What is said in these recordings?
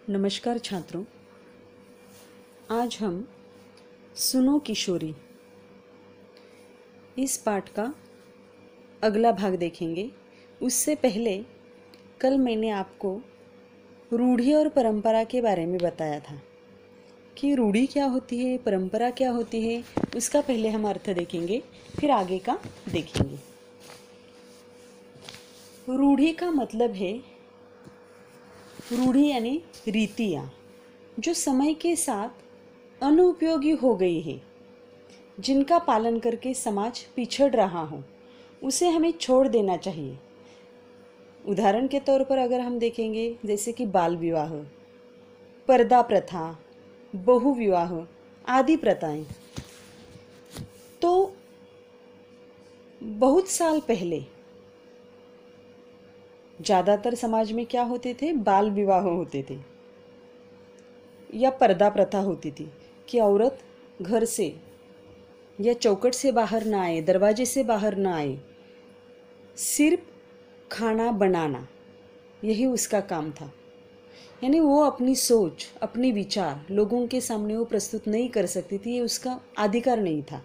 नमस्कार छात्रों, आज हम सुनो किशोरी इस पाठ का अगला भाग देखेंगे। उससे पहले कल मैंने आपको रूढ़ी और परंपरा के बारे में बताया था कि रूढ़ी क्या होती है, परंपरा क्या होती है। उसका पहले हम अर्थ देखेंगे, फिर आगे का देखेंगे। रूढ़ी का मतलब है, रूढ़ी यानी रीतियाँ जो समय के साथ अनुपयोगी हो गई है, जिनका पालन करके समाज पिछड़ रहा हो, उसे हमें छोड़ देना चाहिए। उदाहरण के तौर पर अगर हम देखेंगे, जैसे कि बाल विवाह, पर्दा प्रथा, बहु विवाह आदि प्रथाएं, तो बहुत साल पहले ज़्यादातर समाज में क्या होते थे, बाल विवाह होते थे या पर्दा प्रथा होती थी कि औरत घर से या चौखट से बाहर ना आए, दरवाजे से बाहर ना आए, सिर्फ खाना बनाना यही उसका काम था। यानी वो अपनी सोच, अपने विचार लोगों के सामने वो प्रस्तुत नहीं कर सकती थी, ये उसका अधिकार नहीं था।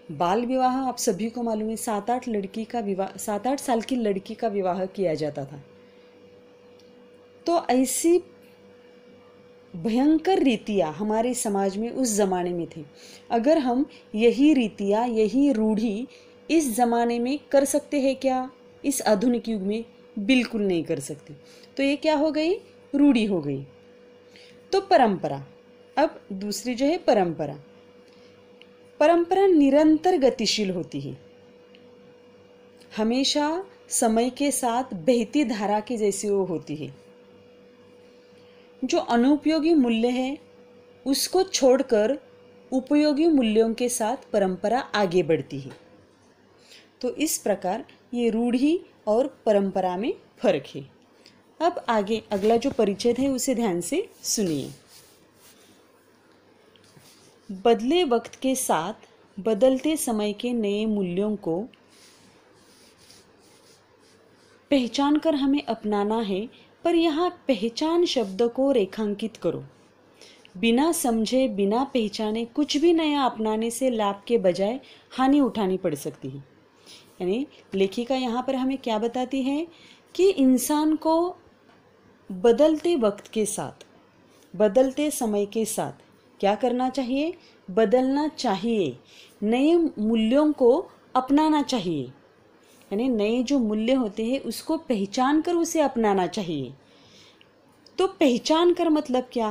बाल विवाह आप सभी को मालूम है, 7-8 साल की लड़की का विवाह किया जाता था। तो ऐसी भयंकर रीतियाँ हमारे समाज में उस ज़माने में थी। अगर हम यही रीतियाँ, यही रूढ़ी इस ज़माने में कर सकते हैं क्या? इस आधुनिक युग में बिल्कुल नहीं कर सकते। तो ये क्या हो गई? रूढ़ी हो गई। तो परंपरा, अब दूसरी जो है परंपरा। परंपरा निरंतर गतिशील होती है, हमेशा समय के साथ बहती धारा की जैसी वो होती है। जो अनुपयोगी मूल्य है उसको छोड़कर उपयोगी मूल्यों के साथ परंपरा आगे बढ़ती है। तो इस प्रकार ये रूढ़ी और परंपरा में फर्क है। अब आगे अगला जो परिच्छेद है उसे ध्यान से सुनिए। बदले वक्त के साथ बदलते समय के नए मूल्यों को पहचान कर हमें अपनाना है, पर यहाँ पहचान शब्द को रेखांकित करो। बिना समझे, बिना पहचाने कुछ भी नया अपनाने से लाभ के बजाय हानि उठानी पड़ सकती है। यानी लेखिका यहाँ पर हमें क्या बताती है कि इंसान को बदलते वक्त के साथ, बदलते समय के साथ क्या करना चाहिए? बदलना चाहिए, नए मूल्यों को अपनाना चाहिए। यानी नए जो मूल्य होते हैं उसको पहचान कर उसे अपनाना चाहिए। तो पहचान कर मतलब क्या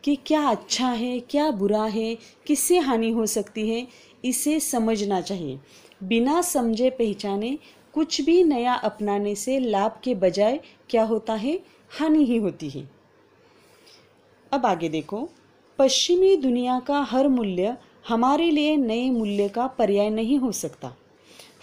कि क्या अच्छा है, क्या बुरा है, किससे हानि हो सकती है, इसे समझना चाहिए। बिना समझे पहचाने कुछ भी नया अपनाने से लाभ के बजाय क्या होता है? हानि ही होती है। अब आगे देखो, पश्चिमी दुनिया का हर मूल्य हमारे लिए नए मूल्य का पर्याय नहीं हो सकता।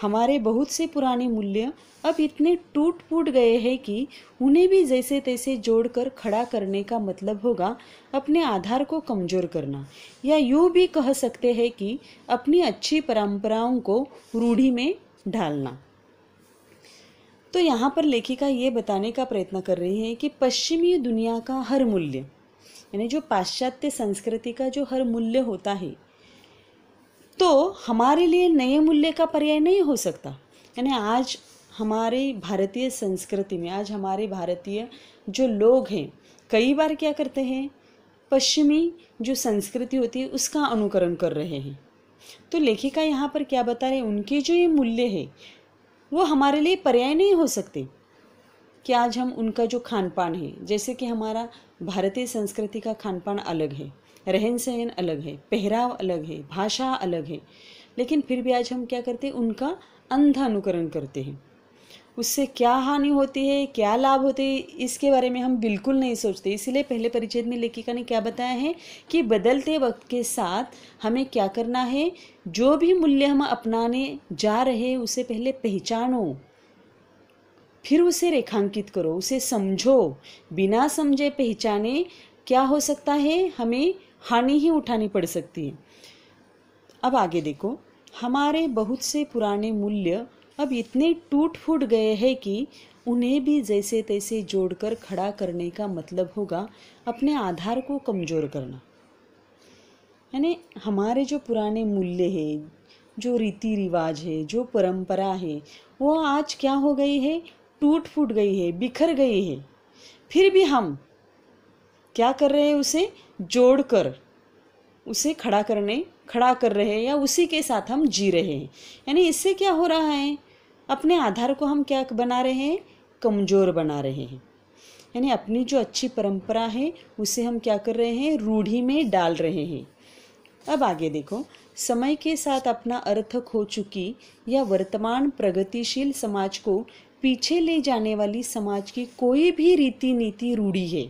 हमारे बहुत से पुराने मूल्य अब इतने टूट फूट गए हैं कि उन्हें भी जैसे तैसे जोड़कर खड़ा करने का मतलब होगा अपने आधार को कमजोर करना, या यूँ भी कह सकते हैं कि अपनी अच्छी परंपराओं को रूढ़ी में ढालना। तो यहाँ पर लेखिका ये बताने का प्रयत्न कर रही है कि पश्चिमी दुनिया का हर मूल्य, यानी जो पाश्चात्य संस्कृति का जो हर मूल्य होता है, तो हमारे लिए नए मूल्य का पर्याय नहीं हो सकता। यानी आज हमारे भारतीय संस्कृति में, आज हमारे भारतीय जो लोग हैं, कई बार क्या करते हैं? पश्चिमी जो संस्कृति होती है उसका अनुकरण कर रहे हैं। तो लेखिका यहाँ पर क्या बता रहे हैं? उनके जो ये मूल्य है वो हमारे लिए पर्याय नहीं हो सकते। कि आज हम उनका जो खान पान है, जैसे कि हमारा भारतीय संस्कृति का खान पान अलग है, रहन सहन अलग है, पहराव अलग है, भाषा अलग है, लेकिन फिर भी आज हम क्या करते हैं? उनका अंधा अनुकरण करते हैं। उससे क्या हानि होती है, क्या लाभ होते हैं, इसके बारे में हम बिल्कुल नहीं सोचते। इसीलिए पहले परिच्छेद में लेखिका ने क्या बताया है कि बदलते वक्त के साथ हमें क्या करना है? जो भी मूल्य हम अपनाने जा रहे हैं उसे पहले पहचानो, फिर उसे रेखांकित करो, उसे समझो। बिना समझे पहचाने क्या हो सकता है? हमें हानि ही उठानी पड़ सकती है। अब आगे देखो, हमारे बहुत से पुराने मूल्य अब इतने टूट फूट गए हैं कि उन्हें भी जैसे तैसे जोड़कर खड़ा करने का मतलब होगा अपने आधार को कमज़ोर करना। यानी हमारे जो पुराने मूल्य है, जो रीति रिवाज है, जो परंपरा है, वो आज क्या हो गई है, टूट फूट गई है, बिखर गई है। फिर भी हम क्या कर रहे हैं, उसे जोड़कर उसे खड़ा कर रहे हैं या उसी के साथ हम जी रहे हैं। यानी इससे क्या हो रहा है, अपने आधार को हम क्या बना रहे हैं, कमज़ोर बना रहे हैं। यानी अपनी जो अच्छी परंपरा है उसे हम क्या कर रहे हैं, रूढ़ी में डाल रहे हैं। अब आगे देखो, समय के साथ अपना अर्थ खो चुकी या वर्तमान प्रगतिशील समाज को पीछे ले जाने वाली समाज की कोई भी रीति नीति रूढ़ी है।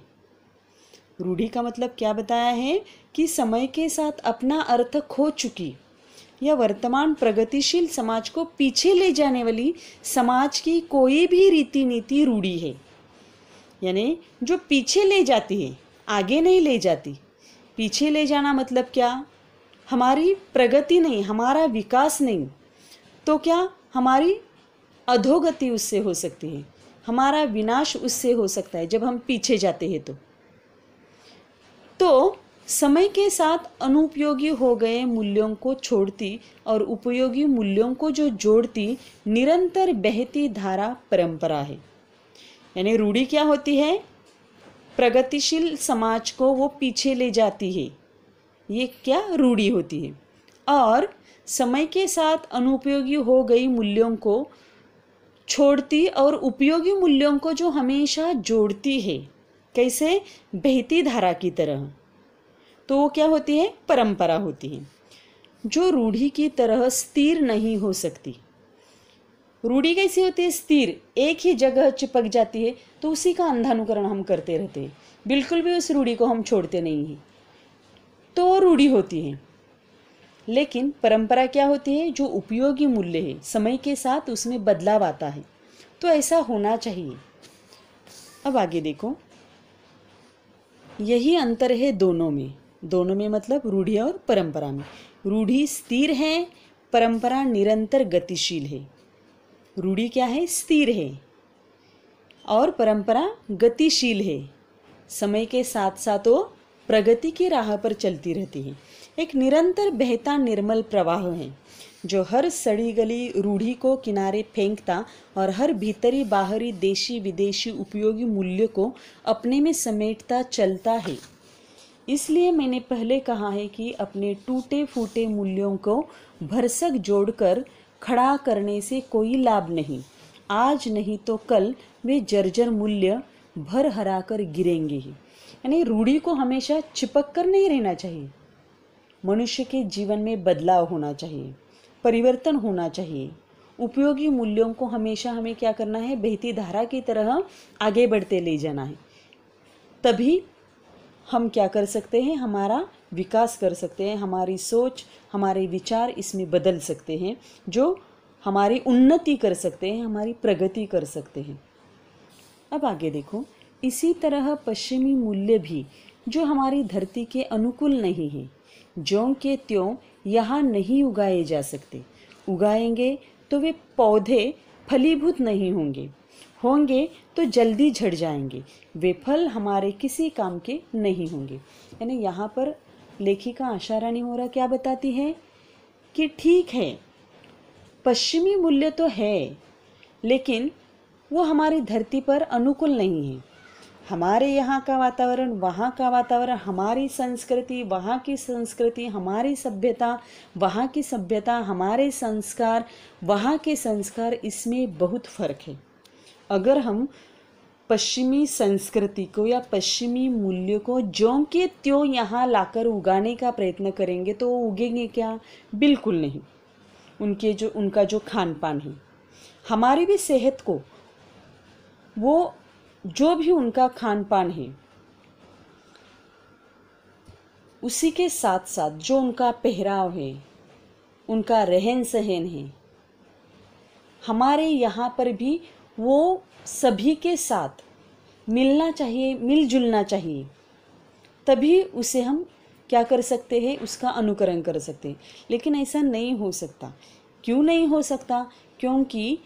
रूढ़ी का मतलब क्या बताया है कि समय के साथ अपना अर्थ खो चुकी या वर्तमान प्रगतिशील समाज को पीछे ले जाने वाली समाज की कोई भी रीति नीति रूढ़ी है। यानी जो पीछे ले जाती है, आगे नहीं ले जाती। पीछे ले जाना मतलब क्या, हमारी प्रगति नहीं, हमारा विकास नहीं, तो क्या हमारी अधोगति उससे हो सकती है, हमारा विनाश उससे हो सकता है जब हम पीछे जाते हैं। तो समय के साथ अनुपयोगी हो गए मूल्यों को छोड़ती और उपयोगी मूल्यों को जो जोड़ती निरंतर बहती धारा परंपरा है। यानी रूढ़ी क्या होती है, प्रगतिशील समाज को वो पीछे ले जाती है, ये क्या रूढ़ी होती है। और समय के साथ अनुपयोगी हो गई मूल्यों को छोड़ती और उपयोगी मूल्यों को जो हमेशा जोड़ती है, कैसे, बहती धारा की तरह, तो वो क्या होती है, परंपरा होती है, जो रूढ़ी की तरह स्थिर नहीं हो सकती। रूढ़ी कैसी होती है, स्थिर, एक ही जगह चिपक जाती है, तो उसी का अंधानुकरण हम करते रहते हैं, बिल्कुल भी उस रूढ़ी को हम छोड़ते नहीं हैं, तो रूढ़ी होती है। लेकिन परंपरा क्या होती है, जो उपयोगी मूल्य है, समय के साथ उसमें बदलाव आता है, तो ऐसा होना चाहिए। अब आगे देखो, यही अंतर है दोनों में मतलब रूढ़ी और परंपरा में। रूढ़ी स्थिर है, परंपरा निरंतर गतिशील है। रूढ़ी क्या है, स्थिर है, और परंपरा गतिशील है, समय के साथ साथ वो प्रगति की राह पर चलती रहती है। एक निरंतर बहता निर्मल प्रवाह है जो हर सड़ी गली रूढ़ी को किनारे फेंकता और हर भीतरी बाहरी देशी विदेशी उपयोगी मूल्य को अपने में समेटता चलता है। इसलिए मैंने पहले कहा है कि अपने टूटे फूटे मूल्यों को भरसक जोड़कर खड़ा करने से कोई लाभ नहीं। आज नहीं तो कल वे जर्जर मूल्य भर हरा कर गिरेंगे ही। यानी रूढ़ी को हमेशा चिपक कर नहीं रहना चाहिए। मनुष्य के जीवन में बदलाव होना चाहिए, परिवर्तन होना चाहिए। उपयोगी मूल्यों को हमेशा हमें क्या करना है, बहती धारा की तरह आगे बढ़ते ले जाना है। तभी हम क्या कर सकते हैं, हमारा विकास कर सकते हैं, हमारी सोच, हमारे विचार इसमें बदल सकते हैं, जो हमारी उन्नति कर सकते हैं, हमारी प्रगति कर सकते हैं। अब आगे देखो, इसी तरह पश्चिमी मूल्य भी जो हमारी धरती के अनुकूल नहीं है, ज्यों के त्यों यहाँ नहीं उगाए जा सकते। उगाएंगे तो वे पौधे फलीभूत नहीं होंगे तो जल्दी झड़ जाएंगे, वे फल हमारे किसी काम के नहीं होंगे। यानी यहाँ पर लेखिका आशा रानी मोरा क्या बताती है कि ठीक है, पश्चिमी मूल्य तो है, लेकिन वो हमारी धरती पर अनुकूल नहीं है। हमारे यहाँ का वातावरण, वहाँ का वातावरण, हमारी संस्कृति, वहाँ की संस्कृति, हमारी सभ्यता, वहाँ की सभ्यता, हमारे संस्कार, वहाँ के संस्कार, इसमें बहुत फर्क है। अगर हम पश्चिमी संस्कृति को या पश्चिमी मूल्य को ज्यों के त्यों यहाँ लाकर उगाने का प्रयत्न करेंगे तो वो उगेंगे क्या, बिल्कुल नहीं। उनका जो खान पान है, हमारी भी सेहत को, वो जो भी उनका खान पान है, उसी के साथ साथ जो उनका पहराव है, उनका रहन सहन है, हमारे यहाँ पर भी वो सभी के साथ मिलना चाहिए, मिलजुलना चाहिए। तभी उसे हम क्या कर सकते हैं, उसका अनुकरण कर सकते हैं। लेकिन ऐसा नहीं हो सकता। क्यों नहीं हो सकता? क्योंकि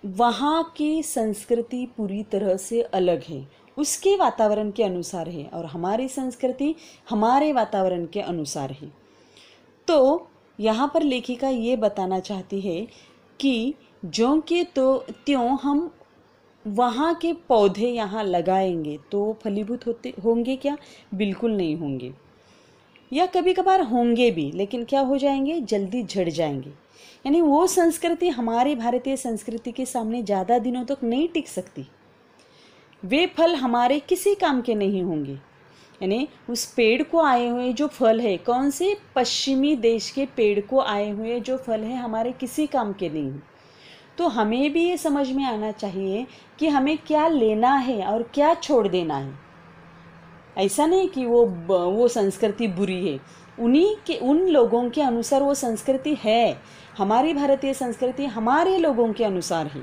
वहाँ की संस्कृति पूरी तरह से अलग है, उसके वातावरण के अनुसार है, और हमारी संस्कृति हमारे वातावरण के अनुसार है। तो यहाँ पर लेखिका ये बताना चाहती है कि ज्यों के त्यों हम वहाँ के पौधे यहाँ लगाएंगे तो फलीभूत होंगे क्या? बिल्कुल नहीं होंगे, या कभी कभार होंगे भी, लेकिन क्या हो जाएंगे? जल्दी झड़ जाएंगे। यानी वो संस्कृति हमारी भारतीय संस्कृति के सामने ज़्यादा दिनों तक नहीं टिक सकती। वे फल हमारे किसी काम के नहीं होंगे। यानी उस पेड़ को आए हुए जो फल है, कौन से? पश्चिमी देश के पेड़ को आए हुए जो फल है, हमारे किसी काम के नहीं। तो हमें भी ये समझ में आना चाहिए कि हमें क्या लेना है और क्या छोड़ देना है। ऐसा नहीं कि वो संस्कृति बुरी है, उन लोगों के अनुसार वो संस्कृति है। हमारी भारतीय संस्कृति हमारे लोगों के अनुसार है,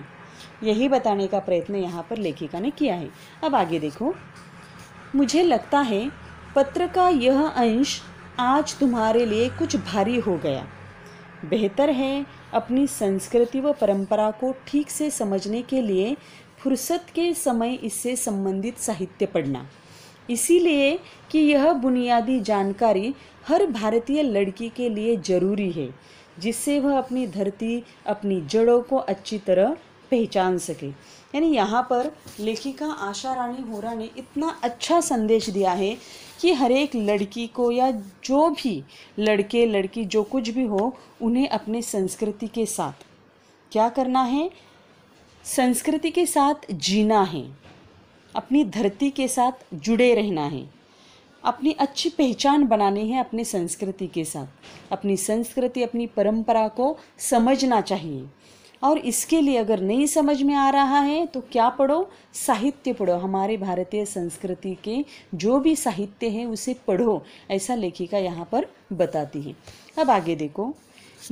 यही बताने का प्रयत्न यहाँ पर लेखिका ने किया है। अब आगे देखो। मुझे लगता है पत्र का यह अंश आज तुम्हारे लिए कुछ भारी हो गया। बेहतर है अपनी संस्कृति व परंपरा को ठीक से समझने के लिए फुर्सत के समय इससे संबंधित साहित्य पढ़ना, इसीलिए कि यह बुनियादी जानकारी हर भारतीय लड़की के लिए जरूरी है, जिससे वह अपनी धरती, अपनी जड़ों को अच्छी तरह पहचान सके। यानी यहाँ पर लेखिका आशा रानी होरा ने इतना अच्छा संदेश दिया है कि हर एक लड़की को, या जो भी लड़के लड़की जो कुछ भी हो, उन्हें अपने संस्कृति के साथ क्या करना है? संस्कृति के साथ जीना है, अपनी धरती के साथ जुड़े रहना है, अपनी अच्छी पहचान बनानी है अपनी संस्कृति के साथ। अपनी संस्कृति, अपनी परंपरा को समझना चाहिए। और इसके लिए अगर नहीं समझ में आ रहा है तो क्या पढ़ो? साहित्य पढ़ो। हमारे भारतीय संस्कृति के जो भी साहित्य है उसे पढ़ो, ऐसा लेखिका यहाँ पर बताती है। अब आगे देखो।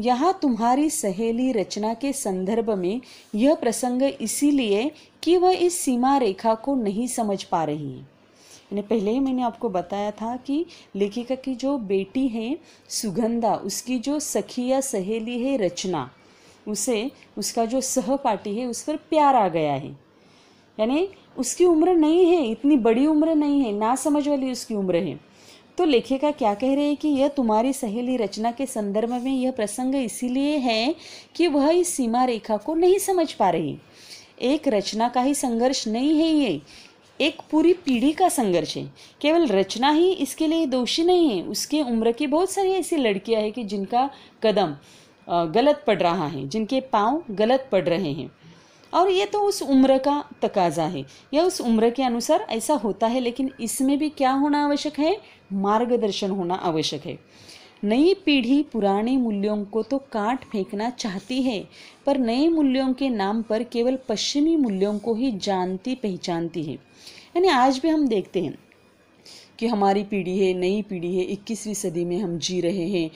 यहाँ तुम्हारी सहेली रचना के संदर्भ में यह प्रसंग इसीलिए कि वह इस सीमा रेखा को नहीं समझ पा रही है। पहले ही मैंने आपको बताया था कि लेखिका की जो बेटी है सुगंधा, उसकी जो सखी या सहेली है रचना, उसे उसका जो सहपाठी है उस पर प्यार आ गया है। यानी उसकी उम्र नहीं है, इतनी बड़ी उम्र नहीं है, ना समझ वाली उसकी उम्र है। तो लेखिका क्या कह रहे हैं कि यह तुम्हारी सहेली रचना के संदर्भ में यह प्रसंग इसीलिए है कि वह इस सीमा रेखा को नहीं समझ पा रही। एक रचना का ही संघर्ष नहीं है, ये एक पूरी पीढ़ी का संघर्ष है। केवल रचना ही इसके लिए दोषी नहीं है, उसके उम्र की बहुत सारी ऐसी लड़कियां हैं कि जिनका कदम गलत पड़ रहा है, जिनके पांव गलत पड़ रहे हैं, और ये तो उस उम्र का तकाजा है, या उस उम्र के अनुसार ऐसा होता है। लेकिन इसमें भी क्या होना आवश्यक है? मार्गदर्शन होना आवश्यक है। नई पीढ़ी पुराने मूल्यों को तो काट फेंकना चाहती है, पर नए मूल्यों के नाम पर केवल पश्चिमी मूल्यों को ही जानती पहचानती है। यानी आज भी हम देखते हैं कि हमारी पीढ़ी है, नई पीढ़ी है, 21वीं सदी में हम जी रहे हैं।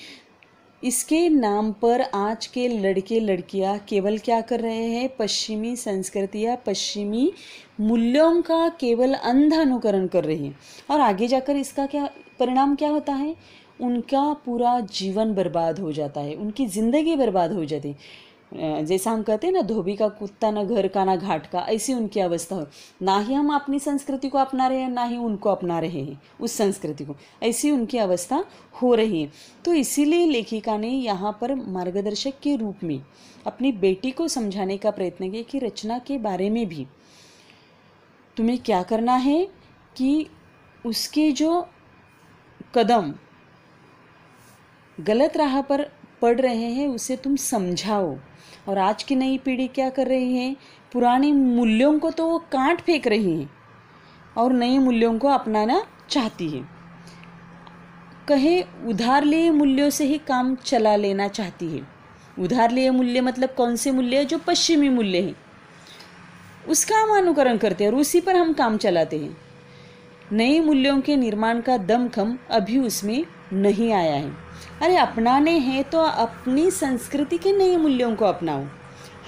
इसके नाम पर आज के लड़के लड़कियां केवल क्या कर रहे हैं? पश्चिमी संस्कृति या पश्चिमी मूल्यों का केवल अंधा अनुकरण कर रही हैं, और आगे जाकर इसका क्या परिणाम क्या होता है? उनका पूरा जीवन बर्बाद हो जाता है, उनकी ज़िंदगी बर्बाद हो जाती है। जैसा हम कहते हैं ना, धोबी का कुत्ता ना घर का ना घाट का, ऐसी उनकी अवस्था हो। ना ही हम अपनी संस्कृति को अपना रहे हैं, ना ही उनको अपना रहे हैं उस संस्कृति को, ऐसी उनकी अवस्था हो रही है। तो इसीलिए लेखिका ने यहाँ पर मार्गदर्शक के रूप में अपनी बेटी को समझाने का प्रयत्न किया कि रचना के बारे में भी तुम्हें क्या करना है कि उसके जो कदम गलत राह पर पढ़ रहे हैं उसे तुम समझाओ। और आज की नई पीढ़ी क्या कर रही है? पुराने मूल्यों को तो वो काट फेंक रही है और नए मूल्यों को अपनाना चाहती है। कहे उधार लिए मूल्यों से ही काम चला लेना चाहती है। उधार लिए मूल्य मतलब कौन से मूल्य? जो पश्चिमी मूल्य हैं, उसका हम अनुकरण करते हैं और उसी पर हम काम चलाते हैं। नए मूल्यों के निर्माण का दमखम अभी उसमें नहीं आया है। अरे अपनाने हैं तो अपनी संस्कृति के नए मूल्यों को अपनाओ।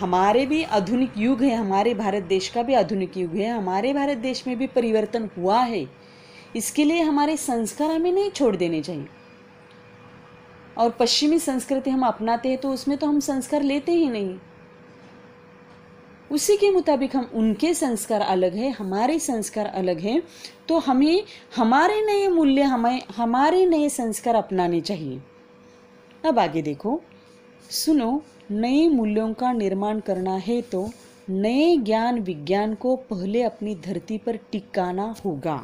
हमारे भी आधुनिक युग है, हमारे भारत देश का भी आधुनिक युग है, हमारे भारत देश में भी परिवर्तन हुआ है। इसके लिए हमारे संस्कार हमें नहीं छोड़ देने चाहिए। और पश्चिमी संस्कृति हम अपनाते हैं तो उसमें तो हम संस्कार लेते ही नहीं। उसी के मुताबिक हम, उनके संस्कार अलग है, हमारे संस्कार अलग हैं, तो हमें हमारे नए मूल्य, हमारे नए संस्कार अपनाने चाहिए। अब आगे देखो, सुनो, नए मूल्यों का निर्माण करना है तो नए ज्ञान विज्ञान को पहले अपनी धरती पर टिकाना होगा।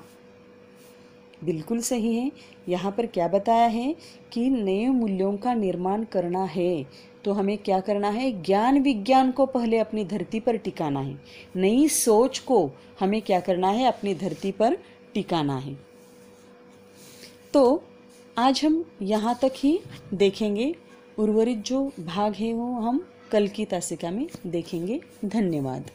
बिल्कुल सही है। यहाँ पर क्या बताया है कि नए मूल्यों का निर्माण करना है तो हमें क्या करना है, ज्ञान विज्ञान को पहले अपनी धरती पर टिकाना है, नई सोच को हमें क्या करना है, अपनी धरती पर टिकाना है। तो आज हम यहाँ तक ही देखेंगे, उर्वरित जो भाग है वो हम कल की तासिका में देखेंगे। धन्यवाद।